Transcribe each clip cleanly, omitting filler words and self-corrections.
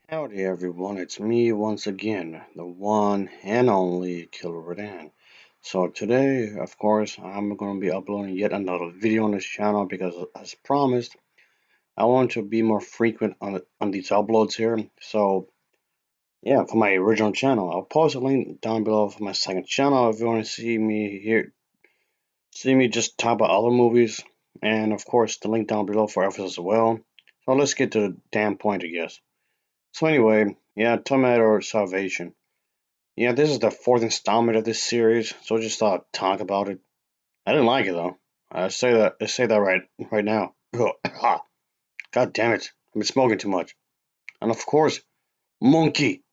Howdy everyone, it's me once again, the one and only Killerrodan. So today, of course, I'm going to be uploading yet another video on this channel because as promised, I want to be more frequent on these uploads here. So yeah, for my original channel, I'll post a link down below for my second channel if you want to see me just talk about other movies. And of course, the link down below for others as well. So let's get to the damn point, I guess. So anyway, yeah, Terminator Salvation. Yeah, this is the fourth installment of this series, so I just thought I'd talk about it. I didn't like it though. I say that right now. God damn it. I've been smoking too much. And of course, monkey.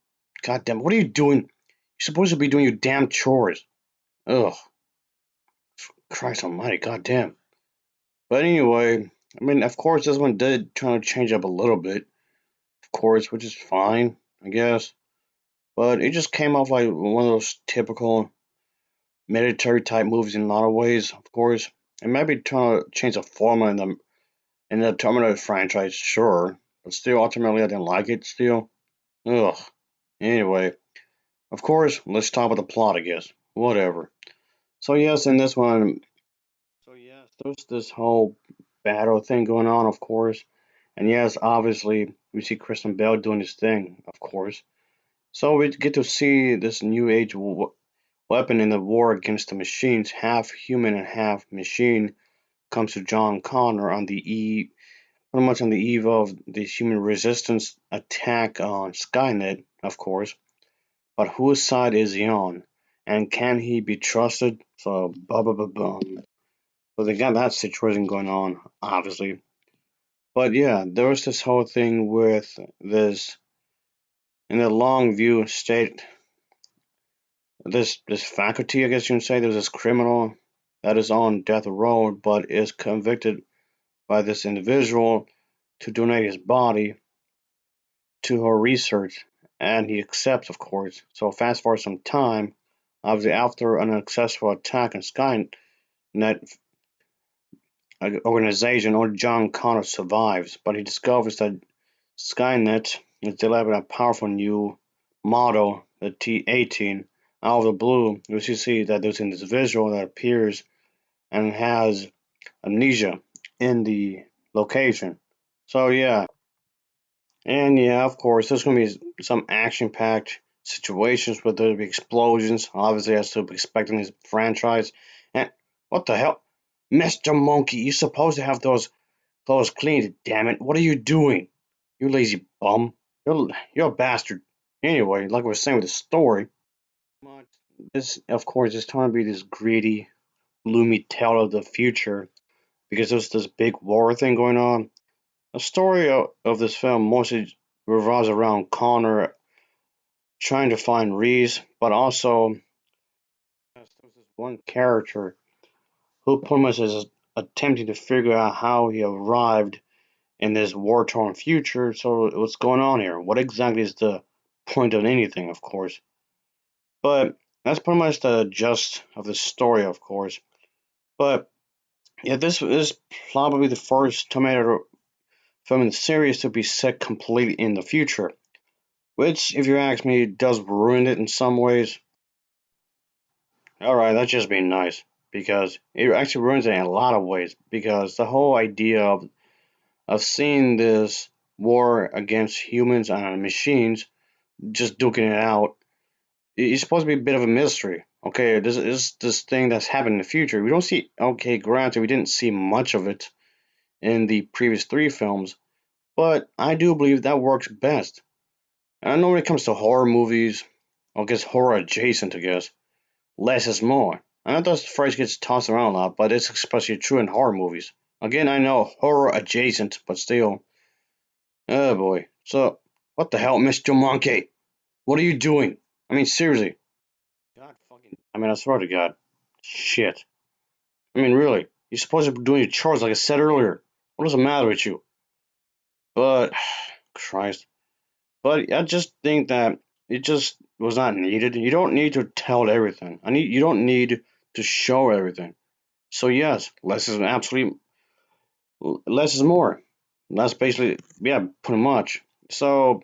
God damn, what are you doing? You're supposed to be doing your damn chores. Ugh. Christ almighty, god damn. But anyway, I mean, of course, this one did try to change up a little bit, of course, which is fine, I guess. But it just came off like one of those typical military type movies in a lot of ways, of course. It might be trying to change the formula in the Terminator franchise, sure, but still, ultimately, I didn't like it. Still, ugh. Anyway, of course, let's talk about the plot, I guess. Whatever. So yes, in this one, so yes, there's this whole battle thing going on, of course, and yes, obviously, we see Kristen Bell doing this thing, of course. So we get to see this new age weapon in the war against the machines, half human and half machine, comes to John Connor on the pretty much on the eve of the human resistance attack on Skynet, of course. But whose side is he on? And can he be trusted? So, blah blah blah blah. So they got that situation going on, obviously. But yeah, there was this whole thing with this in the long view state. This faculty, I guess you can say, there's this criminal that is on death row, but is convicted by this individual to donate his body to her research, and he accepts, of course. So fast forward some time, obviously after an unsuccessful attack on Skynet organization, only John Connor survives, but he discovers that Skynet is developing a powerful new model, the T-18. Out of the blue, you see that there's an individual that appears and has amnesia in the location. So yeah, and yeah, of course, there's gonna be some action-packed situations where there'll be explosions. Obviously, as to be expecting this franchise. And what the hell, Mr. Monkey? You're supposed to have those clothes cleaned. Damn it! What are you doing? You lazy bum. You're a bastard. Anyway, like I was saying with the story, this of course is trying to be this greedy, gloomy tale of the future because there's this big war thing going on. The story of this film mostly revolves around Connor trying to find Reese, but also there's this one character who pretty much is attempting to figure out how he arrived in this war torn future. So, what's going on here? What exactly is the point of anything, of course? But that's pretty much the gist of the story, of course. But yeah, this is probably the first Terminator film in the series to be set completely in the future, which, if you ask me, does ruin it in some ways. Alright, that's just being nice, because it actually ruins it in a lot of ways, because the whole idea of seeing this war against humans and machines just duking it out, it's supposed to be a bit of a mystery. Okay, this is this thing that's happening in the future. We don't see, okay, granted, we didn't see much of it in the previous three films, but I do believe that works best. And I know when it comes to horror movies, I guess horror adjacent, I guess, less is more. I know that phrase gets tossed around a lot, but it's especially true in horror movies. Again, I know horror adjacent, but still. Oh boy. So, what the hell, Mr. Monkey? What are you doing? I mean, seriously. God fucking. I mean, I swear to God. Shit. I mean, really. You're supposed to be doing your chores like I said earlier. What is the matter with you? But, Christ. But I just think that it just was not needed. You don't need to tell everything. You don't need to show everything. So yes, less is more. That's basically, yeah, pretty much. So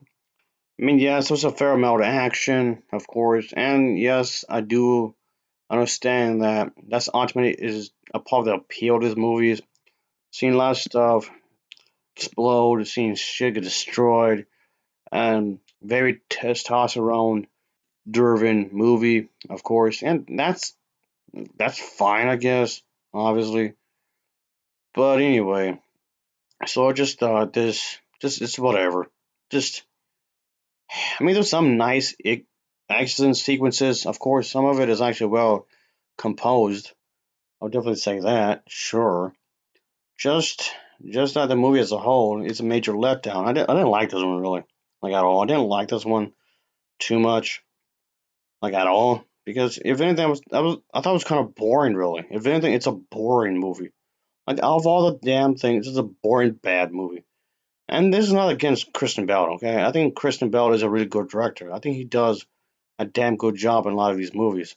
I mean, yes, there's a fair amount of action, of course, and yes, I do understand that that's ultimately is a part of the appeal of these movies. Seeing a lot of stuff explode, seeing shit get destroyed, and very testosterone driven movie, of course, and that's fine, I guess, obviously. But anyway, so I just thought this, just it's whatever. Just, I mean, there's some nice action sequences. Of course, some of it is actually well composed. I'll definitely say that. Sure. Just, just that the movie as a whole is a major letdown. I didn't like this one really, like at all. I didn't like this one too much, like at all. Because if anything, I thought it was kind of boring, really. If anything, it's a boring movie. Like out of all the damn things, it's a boring bad movie. And this is not against Kristen Bell, okay? I think Kristen Bell is a really good director. I think he does a damn good job in a lot of these movies.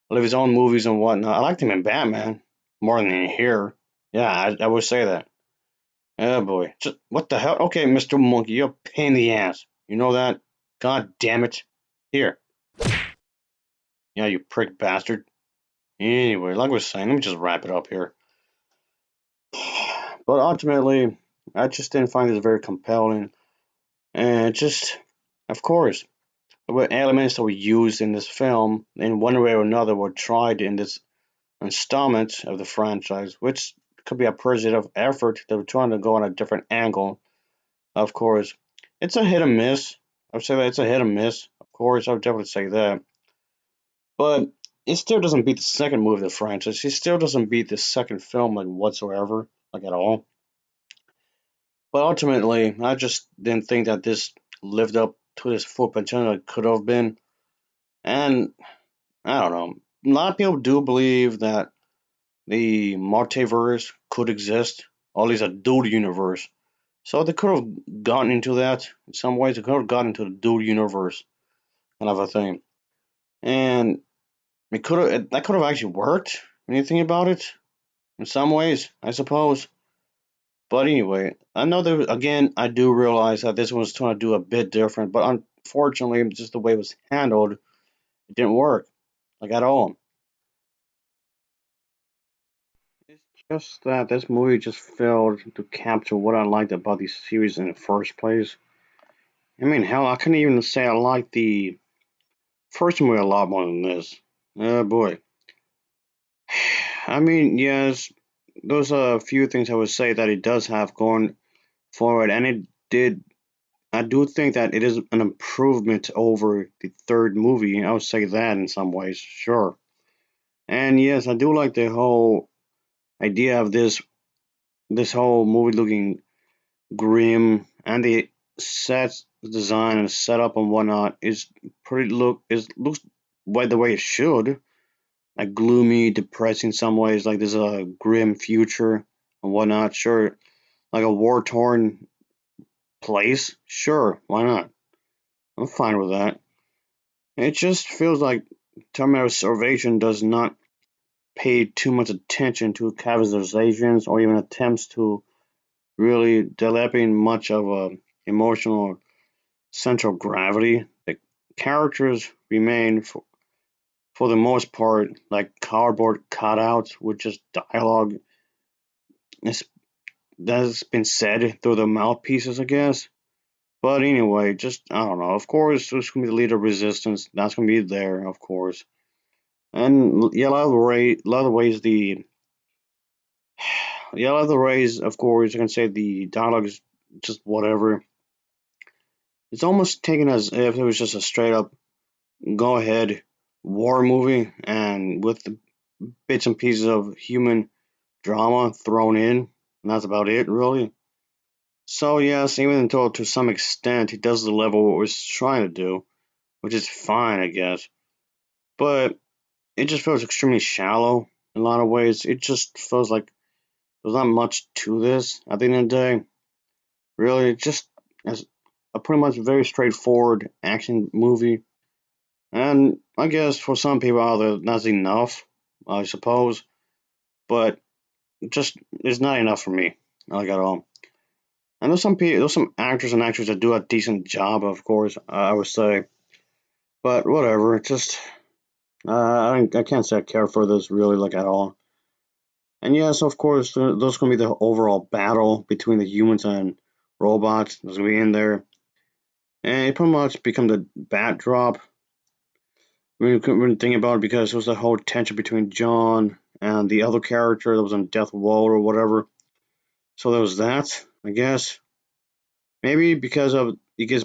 A lot of his own movies and whatnot. I liked him in Batman more than in here. Yeah, I would say that. Oh boy. Just, what the hell? Okay, Mr. Monkey, you're a pain in the ass. You know that? God damn it. Here. Yeah, you prick bastard. Anyway, like I was saying, let me just wrap it up here. But ultimately, I just didn't find this very compelling. And just, of course, there were elements that were used in this film in one way or another were tried in this installment of the franchise, which could be a positive effort. They were trying to go on a different angle, of course. It's a hit and miss. I would say that it's a hit and miss. Of course, I would definitely say that. But it still doesn't beat the second movie of the franchise. It still doesn't beat the second film, like whatsoever, like at all. But ultimately, I just didn't think that this lived up to its full potential it could have been. And I don't know. A lot of people do believe that the multiverse could exist, or at least a dual universe. So they could have gotten into that in some ways. They could have gotten into the dual universe kind of a thing, and that could have actually worked when you think about it. In some ways, I suppose. But anyway, I know that again. I do realize that this one was trying to do a bit different, but unfortunately, just the way it was handled, it didn't work like at all. It's just that this movie just failed to capture what I liked about the series in the first place. I mean, hell, I couldn't even say I liked the first movie a lot more than this. Oh boy. I mean, yes, those are a few things I would say that it does have going forward, and it did. I do think that it is an improvement over the third movie. I would say that in some ways, sure. And yes, I do like the whole idea of this whole movie looking grim, and the set design and setup and whatnot is looks the way it should, like gloomy, depressing in some ways, like there's a grim future and whatnot. Sure, like a war torn place. Sure, why not? I'm fine with that. It just feels like Terminator Salvation does not pay too much attention to characterizations or even attempts to really developing much of a emotional central gravity. The characters remain, for the most part, like cardboard cutouts with just dialogue that's been said through the mouthpieces, I guess. But anyway, just I don't know. Of course, there's gonna be the leader of resistance. That's gonna be there, of course. And yeah, a lot of ways yeah, a lot of the ways, of course, you can say the dialogue is just whatever. It's almost taken as if it was just a straight up go ahead war movie, and with the bits and pieces of human drama thrown in, and that's about it, really. So yes, even though to some extent he does the level what was trying to do, which is fine, I guess. But it just feels extremely shallow in a lot of ways. It just feels like there's not much to this at the end of the day. Really, just It's a pretty much very straightforward action movie, and I guess for some people out there that's enough, I suppose. But just it's not enough for me, like at all. And there's some actors and actresses that do a decent job, of course, I would say. But whatever, it's just I can't say I care for this really like at all. And yes, of course, there's going to be the overall battle between the humans and robots. There's going to be in there, and it pretty much become the backdrop when you couldn't think about it because it was the whole tension between John and the other character that was on death row or whatever. So there was that, I guess. Maybe because of it gets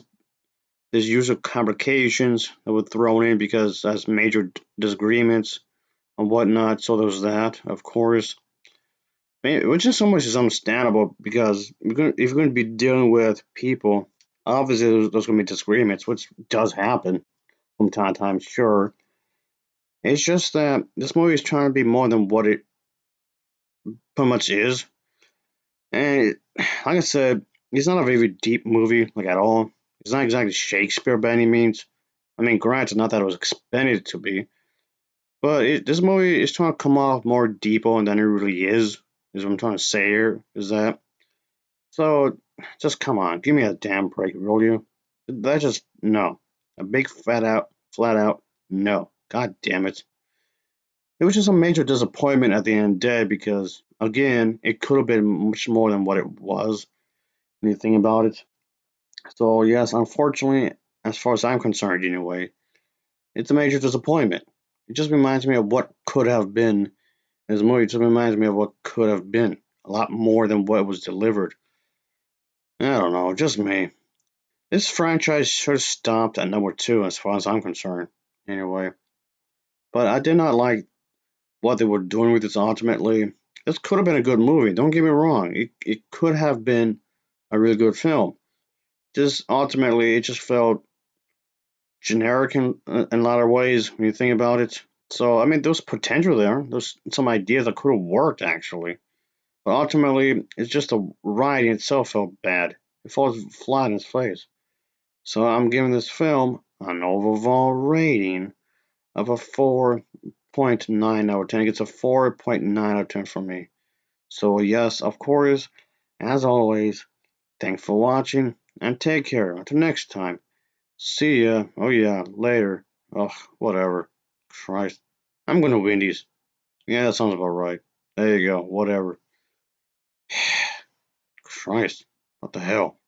there's usual complications that were thrown in because that's major disagreements and whatnot. So there's that, of course. Which is so much is understandable because if you're going to be dealing with people, obviously there's going to be disagreements, which does happen from time to time, sure. It's just that this movie is trying to be more than what it pretty much is. And like I said, it's not a very deep movie, like at all. It's not exactly Shakespeare by any means. I mean, granted, not that it was expected to be, but this movie is trying to come off more deeper than it really is what I'm trying to say here, is that. So, just come on, give me a damn break, will you? That just, no. A big flat out, no. God damn it. It was just a major disappointment at the end of the day because, again, it could have been much more than what it was when you think about it. So, yes, unfortunately, as far as I'm concerned, anyway, it's a major disappointment. It just reminds me of what could have been. This movie just reminds me of what could have been. A lot more than what was delivered. I don't know, just me. This franchise should have stopped at number two as far as I'm concerned, anyway. But I did not like what they were doing with this ultimately. This could have been a good movie, don't get me wrong. It could have been a really good film. Just ultimately, it just felt generic in a lot of ways when you think about it. So, I mean, there was potential there. There's some ideas that could have worked, actually. But ultimately, it's just the writing itself felt bad. It falls flat in its face. So I'm giving this film an overall rating of a 4.9 out of 10. It's a 4.9 out of 10 for me. So, yes, of course, as always, thanks for watching and take care. Until next time. See ya. Oh, yeah, later. Ugh, whatever. Christ. I'm gonna win these. Yeah, that sounds about right. There you go. Whatever. Christ. What the hell?